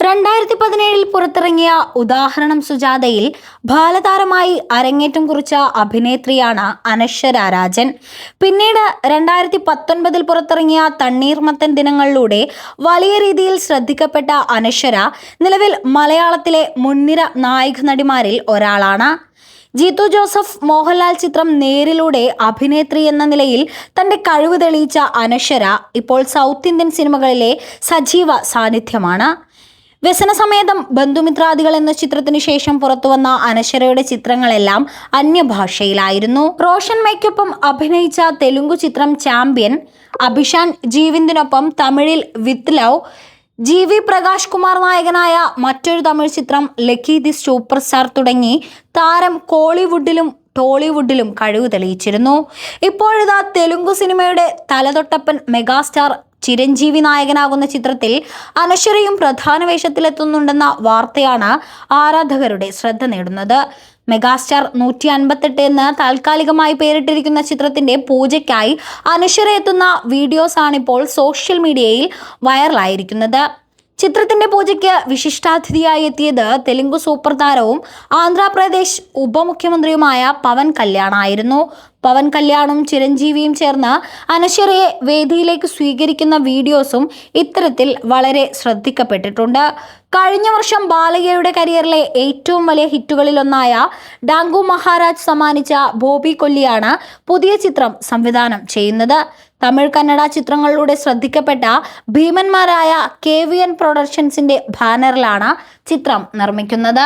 2017 പുറത്തിറങ്ങിയ ഉദാഹരണം സുജാതയിൽ ബാലതാരമായി അരങ്ങേറ്റം കുറിച്ച അഭിനേത്രിയാണ് അനശ്വര രാജൻ. പിന്നീട് 2019 പുറത്തിറങ്ങിയ തണ്ണീർമത്തൻ ദിനങ്ങളിലൂടെ വലിയ രീതിയിൽ ശ്രദ്ധിക്കപ്പെട്ട അനശ്വര നിലവിൽ മലയാളത്തിലെ മുൻനിര നായിക നടിമാരിൽ ഒരാളാണ്. ജീത്തു ജോസഫ് മോഹൻലാൽ ചിത്രം നേരിലൂടെ അഭിനേത്രി എന്ന നിലയിൽ തന്റെ കഴിവ് തെളിയിച്ച അനശ്വര ഇപ്പോൾ സൗത്ത് ഇന്ത്യൻ സിനിമകളിലെ സജീവ സാന്നിധ്യമാണ്. വ്യസനസമേതം ബന്ധുമിത്രാദികൾ എന്ന ചിത്രത്തിനു ശേഷം പുറത്തുവന്ന അനശ്വരയുടെ ചിത്രങ്ങളെല്ലാം അന്യഭാഷയിലായിരുന്നു. റോഷൻ മേക്കൊപ്പം അഭിനയിച്ച തെലുങ്കു ചിത്രം ചാമ്പ്യൻ, അഭിഷാൻ ജീവിന്ദിനൊപ്പം തമിഴിൽ with love, GV Prakash Kumar നായകനായ മറ്റൊരു തമിഴ് ചിത്രം ലക്കി ദി സൂപ്പർ സ്റ്റാർ തുടങ്ങി താരം കോളിവുഡിലും ടോളിവുഡിലും കഴിവ് തെളിയിച്ചിരുന്നു. ഇപ്പോഴിതാ തെലുങ്കു സിനിമയുടെ തലതൊട്ടപ്പൻ മെഗാസ്റ്റാർ ചിരഞ്ജീവി നായകനാകുന്ന ചിത്രത്തിൽ അനശ്വരയും പ്രധാന വേഷത്തിലെത്തുന്നുണ്ടെന്ന വാർത്തയാണ് ആരാധകരുടെ ശ്രദ്ധ നേടുന്നത്. മെഗാസ്റ്റാർ 158 എന്ന് താൽക്കാലികമായി പേരിട്ടിരിക്കുന്ന ചിത്രത്തിന്റെ പൂജയ്ക്കായി അനശ്വര എത്തുന്ന വീഡിയോസാണിപ്പോൾ സോഷ്യൽ മീഡിയയിൽ വൈറലായിരിക്കുന്നത്. ചിത്രത്തിന്റെ പൂജയ്ക്ക് വിശിഷ്ടാതിഥിയായി എത്തിയത് തെലുങ്കു സൂപ്പർ താരവും ആന്ധ്രാപ്രദേശ് ഉപമുഖ്യമന്ത്രിയുമായ പവൻ കല്യാണായിരുന്നു. പവൻ കല്യാണും ചിരഞ്ജീവിയും ചേർന്ന് അനശ്വരയെ വേദിയിലേക്ക് സ്വീകരിക്കുന്ന വീഡിയോസും ഇത്തരത്തിൽ വളരെ ശ്രദ്ധിക്കപ്പെട്ടിട്ടുണ്ട്. കഴിഞ്ഞ വർഷം ബാലയ്യയുടെ കരിയറിലെ ഏറ്റവും വലിയ ഹിറ്റുകളിലൊന്നായ ഡാങ്കു മഹാരാജ് സമ്മാനിച്ച ബോബി കൊല്ലിയാണ് പുതിയ ചിത്രം സംവിധാനം ചെയ്യുന്നത്. തമിഴ് കന്നഡ ചിത്രങ്ങളിലൂടെ ശ്രദ്ധിക്കപ്പെട്ട ഭീമന്മാരായ KVN പ്രൊഡക്ഷൻസിന്റെ ബാനറിലാണ് ചിത്രം നിർമ്മിക്കുന്നത്.